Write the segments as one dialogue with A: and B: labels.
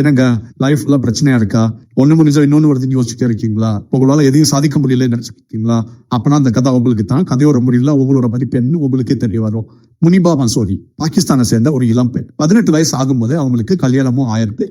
A: என்னங்க லைஃப்ல பிரச்சனையா இருக்கா? ஒண்ணு முடிஞ்சா இன்னொன்னு வருதுன்னு யோசிச்சுட்டே இருக்கீங்களா? உங்களால எதையும் சாதிக்க முடியலன்னு நினைச்சிருக்கீங்களா? அப்பனா அந்த கதை உங்களுக்கு தான். கதையோட முடியல உங்களோட மதிப்பெண் உங்களுக்கே தெரிய வரும். முனிபா மன்சூரி பாகிஸ்தானை சேர்ந்த ஒரு இளம் பெண். 18 வயசு ஆகும்போது அவங்களுக்கு கல்யாணமும் ஆயிருக்கு.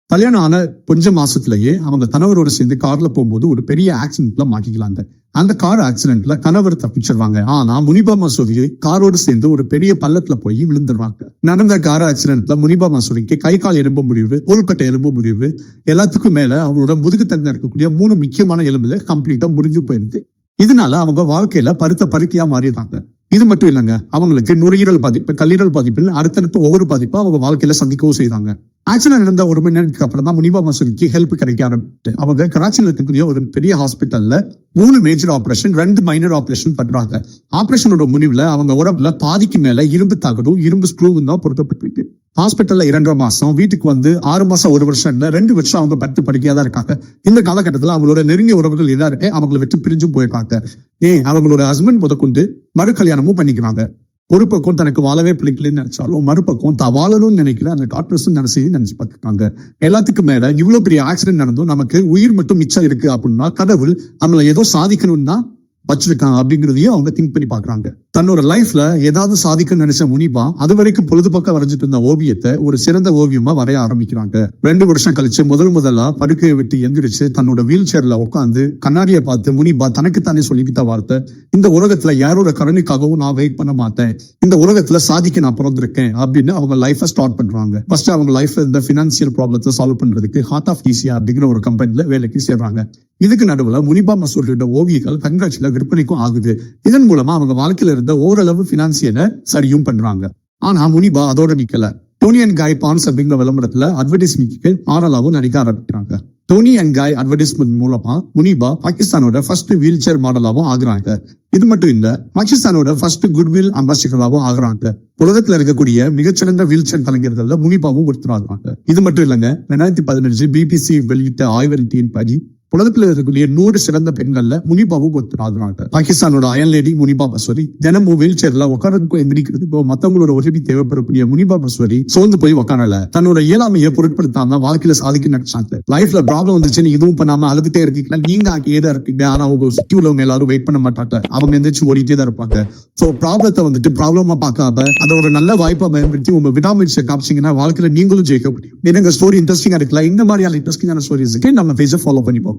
A: கல்யாணம் ஆன கொஞ்ச மாசத்திலேயே அவங்க கணவரோட சேர்ந்து கார்ல போகும்போது ஒரு பெரிய ஆக்சிடென்ட்ல மாட்டிக்கலாங்க. அந்த கார் ஆக்சிடென்ட்ல கணவர் தப்பிச்சிருவாங்க. ஆனா முனிபா மசூரி காரோடு சேர்ந்து ஒரு பெரிய பள்ளத்துல போய் விழுந்துருவாங்க. நடந்த கார் ஆக்சிடென்ட்ல முனிபா மசூரிக்கு கை கால் எலும்பு முறிவு, தோள்பட்டை எலும்பு முறிவு, எல்லாத்துக்கும் மேல அவங்களோட முதுகு தண்டில் இருக்கக்கூடிய 3 முக்கியமான எலும்புல கம்ப்ளீட்டா முறிஞ்சு போயிருக்கு. இதனால அவங்க வாழ்க்கையில பருத்த பருத்தியா மாறிடுறாங்க. இது மட்டும் இல்லைங்க, அவங்களுக்கு நுரையீரல் பாதிப்பு, கல்லீரல் பாதிப்பு, அடுத்தடுத்து ஒவ்வொரு பாதிப்பா அவங்க வாழ்க்கையில சந்திக்கவும் செய்தாங்க. ஆக்சிடென்ட் நடந்த 1 மணி நேரத்துக்கு அப்புறம் தான் முனிபா மசூரிக்கு ஹெல்ப் கிடைக்க ஆரம்பிச்சு. அவங்க கராச்சியில் இருக்கக்கூடிய ஒரு பெரிய ஹாஸ்பிட்டல்ல 3 மேஜர் ஆபரேஷன், 2 மைனர் ஆபரேஷன் பண்றாங்க. ஆபரேஷனோட முடிவுல அவங்க உடம்புல பாதிக்கு மேல இரும்பு தாக்கடும், இரும்பு ஸ்க்ரூவும் தான் பொருத்தப்பட்டிருக்கு. ஹாஸ்பிட்டல்ல 2.5 மாசம், வீட்டுக்கு வந்து 6 மாசம், 1 வருஷம் இல்ல 2 வருஷம் அவங்க படுத்து படிக்கையா தான் இருக்காங்க. இந்த காலகட்டத்தில் அவங்களோட நெருங்கிய உறவுகள் எல்லாருமே அவங்களை விட்டு பிரிஞ்சு போயிருக்காங்க. அவங்களோட ஹஸ்பண்ட் முதற்கொண்டு மறு கல்யாணமும் பண்ணிக்கிறாங்க. ஒரு பக்கம் தனக்கு வாழவே பிடிக்கலன்னு நினைச்சாலும் மறுபக்கம் தான் வாழணும்னு நினைக்கிற அந்த டாக்டர்ஸும் நினைச்சு பார்த்துருக்காங்க. எல்லாத்துக்கும் மேல இவ்வளவு பெரிய ஆக்சிடென்ட் நடந்தும் நமக்கு உயிர் மட்டும் மிச்சம் இருக்கு அப்படின்னா கடவுள் நம்மள ஏதோ சாதிக்கணும்னா வச்சிருக்காங்க அப்படிங்கிறதையும் அவங்க திங்க் பண்ணி பாக்குறாங்க. தன்னோட லைஃப்ல ஏதாவது சாதிக்க நினைச்ச முனிபா அது வரைக்கும் பொழுதுபோக்க வரைஞ்சிட்டு இருந்த ஓவியத்தை ஒரு சிறந்த ஓவியமா வரைய ஆரம்பிக்கிறாங்க. 2 வருஷம் கழிச்சு முதலா படுக்கையை விட்டு எந்திரிச்சு தன்னோட வீல் சேர்ல உட்காந்து கண்ணாடியை பார்த்து முனிபா தனக்குத்தானே சொல்லிக்கிட்ட வார்த்தை, இந்த உலகத்துல யாரோட கருணைக்காகவும் நான் வெயிட் பண்ண மாட்டேன், இந்த உலகத்துல சாதிக்க நான் பிறந்திருக்கேன் அப்படின்னு அவங்க லைஃபை ஸ்டார்ட் பண்றாங்க. ஃபர்ஸ்ட் அவங்க லைஃப்ல இந்த பினான்சியல் ப்ராப்ளத்தை சால்வ் பண்றதுக்கு ஹார்ட் ஆஃப் ஈசியா அப்படிங்கிற ஒரு கம்பெனில வேலைக்கு சேர்றாங்க. இதுக்கு நடுவுல முனிபா மசூரியோட ஓவியங்கள் கண்காட்சியில விற்பனைக்கும் ஆகுது. இதன் மூலமா அவங்க வாழ்க்கையில இருந்த ஓரளவு பினான்சியலை சரியும் பண்றாங்க. ஆனா முனிபா அதோட நிக்கல. டோனி அண்ட் காய் பான்ஸ் அப்படிங்கிற விளம்பரத்துல அட்வர்டைஸ்மெண்ட்க்கு ஆரலாவும் நடிக்க ஆரம்பிக்கிறாங்க. டோனி அண்ட் காய் அட்வர்டைஸ்மெண்ட் மூலமா முனிபா பாகிஸ்தானோட ஃபர்ஸ்ட் வீல் சேர் மாடலாவும் ஆகுறாங்க. இது மட்டும் இல்ல, பாகிஸ்தானோட ஃபர்ஸ்ட் குட்வில் அம்பாசிடராகவும் ஆகுறாங்க. உலகத்துல இருக்கக்கூடிய மிகச்சிறந்த வீல் சேர் கலைஞர்கள் முனிபாவும் ஒருத்தராகிறாங்க. இது மட்டும் இல்லங்க, 2015 BBC வெளியிட்ட ஆய்வறிக்கையின் படி உலகத்துல இருக்கக்கூடிய 100 சிறந்த பெண்கள்ல முனிபாவும் ஒருத்தராகிறாங்க. பாகிஸ்தானோட அயன் லேடி முனிபா மசூரி தினமும் வீல் சேர்ல உட்காரதுக்கும் எந்திரிக்கிறதுக்கு மத்தவங்களோட உதவி தேவைப்படக்கூடிய முனிபா மசூரி சோர்ந்து போய் உட்காரல. தன்னோட இயலாமையை பொருட்படுத்தாம வாழ்க்கையில சாதிக்க நினைச்சாங்க. லைஃப்ல ப்ராப்ளம் வந்துச்சுன்னு இதுவும் பண்ணாம அழுதுட்டே இருக்கீங்களா, நீங்க ஏதா இருக்கீங்க. ஆனா அவங்க சுத்தி உள்ளவங்க எல்லாரும் வெயிட் பண்ண மாட்டாங்க. அவங்க எந்திரிச்சு ஓடிட்டே தான் இருப்பாங்க. சோ ப்ராப்ளத்தை வந்துட்டு ப்ராப்ளமா பார்க்காம அதை ஒரு நல்ல வாய்ப்பா பயன்படுத்தி உங்க விடாமுயற்சியை காமிச்சீங்கன்னா வாழ்க்கையில நீங்களும் ஜெயிக்க முடியும். எனக்கு ஸ்டோரி இன்ட்ரெஸ்டிங்கா இருக்கலாம். இந்த மாதிரியான இன்ட்ரெஸ்டிங்கான ஸ்டோரிஸ்க்கு நம்ம பேஜை ஃபாலோ பண்ணி போங்க.